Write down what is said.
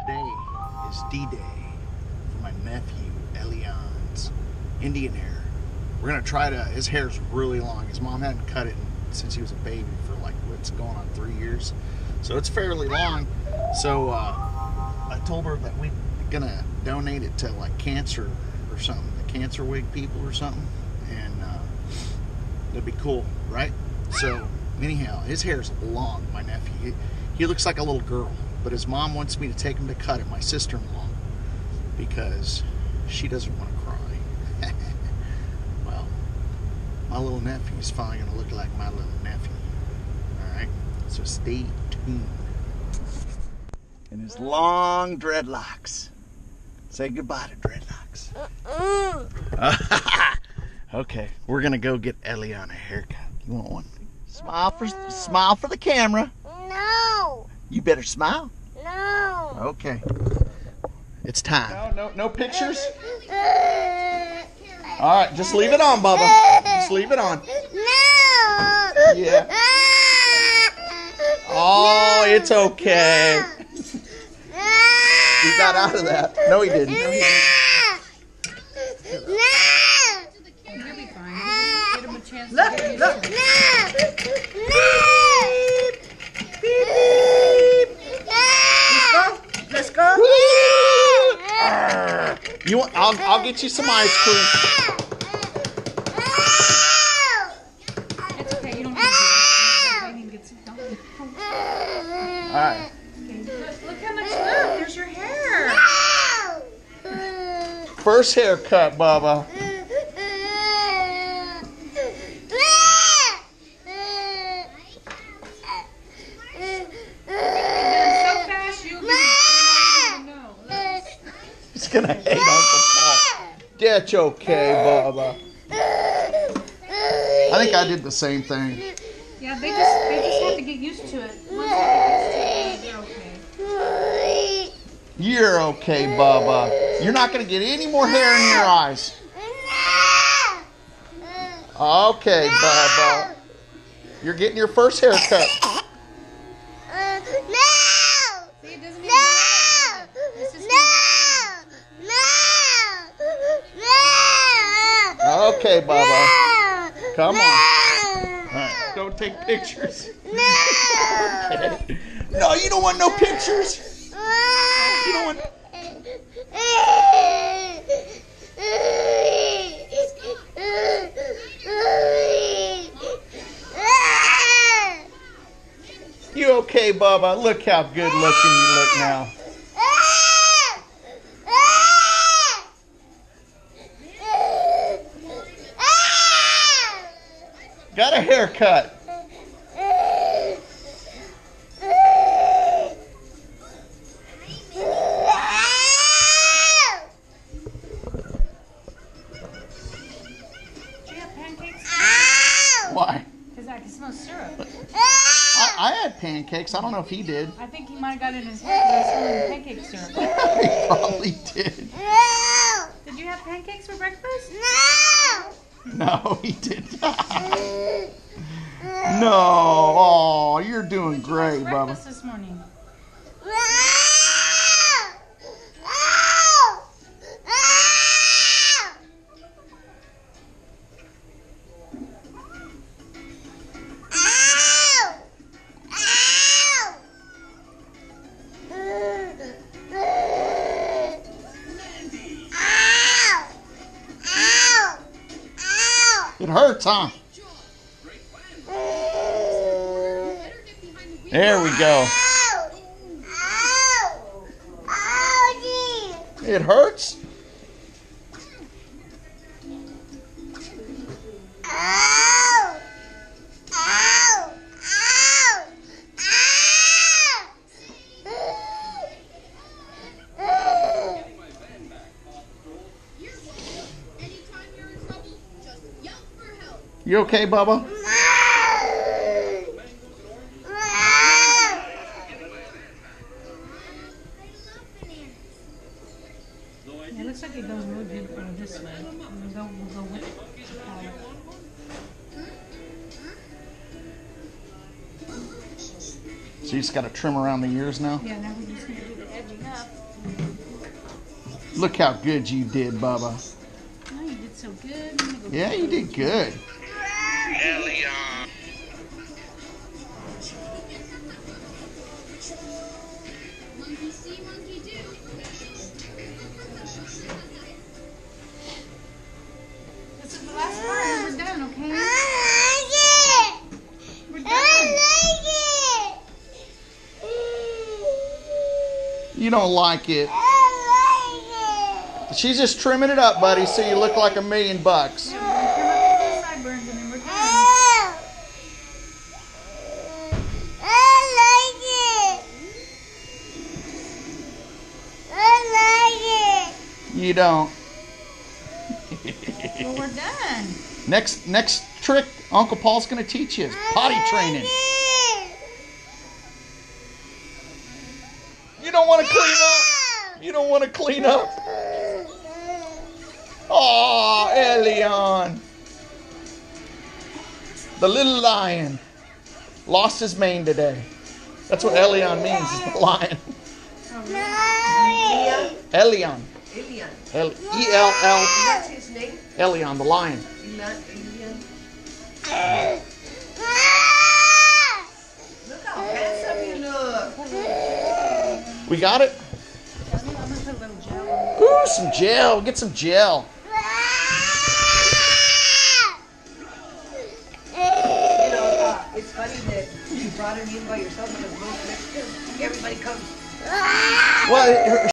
Today is D-Day for my nephew, Elion's Indian hair. We're going to try to, his hair's really long. His mom hadn't cut it since he was a baby for like, what's going on, 3 years. So it's fairly long. So I told her that we're going to donate it to like cancer or something, the cancer wig people or something. And that'd be cool, right? So anyhow, his hair's long, my nephew. He looks like a little girl. But his mom wants me to take him to cut it, my sister-in-law, because she doesn't want to cry. Well, my little nephew's finally going to look like my little nephew. Alright? So stay tuned. And his long dreadlocks. Say goodbye to dreadlocks. Okay, we're going to go get Elion a haircut. You want one? Smile for the camera. No. You better smile. No. Okay. It's time. No pictures? All right, just leave it on, Bubba. Just leave it on. No. Yeah. Oh, it's okay. He got out of that. No, he didn't. No. You'll be fine. Give him a chance to get used to it. Let's go. You want? I'll get you some ice cream. It's okay. You don't have to. I need to get some done. All right. Okay. Look how much left. There's your hair. First haircut, Bubba. He's gonna hate Uncle Paul. That's okay, Bubba. I think I did the same thing. Yeah, they just have to get used to it. Once they get used to it, they're okay. You're okay, Bubba. You're not gonna get any more hair in your eyes. Okay, Bubba. You're getting your first haircut. See, it doesn't even matter. It's just Okay, Bubba. Come on. All right. Don't take pictures. Okay. No, you don't want no pictures. You don't want. You okay, Bubba? Look how good looking you look now. Got a haircut. Do you have pancakes? Why? Because I can smell syrup. I had pancakes. I don't know if he did. I think he might have got it in his head because I was smelling pancake syrup. He probably did. Did you have pancakes for breakfast? No, he did not. No. Oh, you're doing great, Bubba. Breakfast this morning. It hurts, huh? There we go. It hurts? You okay, Bubba? It looks like it goes real good this way. We'll go with it. So you just got to trim around the ears now? Yeah, now we just need to do the edges. waiting up. Look how good you did, Bubba. Oh, you did so good. I'm gonna go Yeah, you did good. Monkey see, monkey do. This is the last part and we're done, okay? We're done. You don't like it. She's just trimming it up, buddy, so you look like $1 million bucks. Yeah, we're gonna trim up the sideburns and then we're done. You don't. Well, we're done. Next trick Uncle Paul's going to teach you is potty training. You don't want to clean up. You don't want to clean up. Oh, Elion. The little lion lost his mane today. That's what Elion means, is the lion. Elion. Elian. E-L-L. That's his name? Elion, the lion. Elian. Look how handsome you look. We got it? I'm gonna put a little gel on. Ooh, some gel. Get some gel. You know, it's funny that you brought him in by yourself because most Mexicans, everybody comes. Well,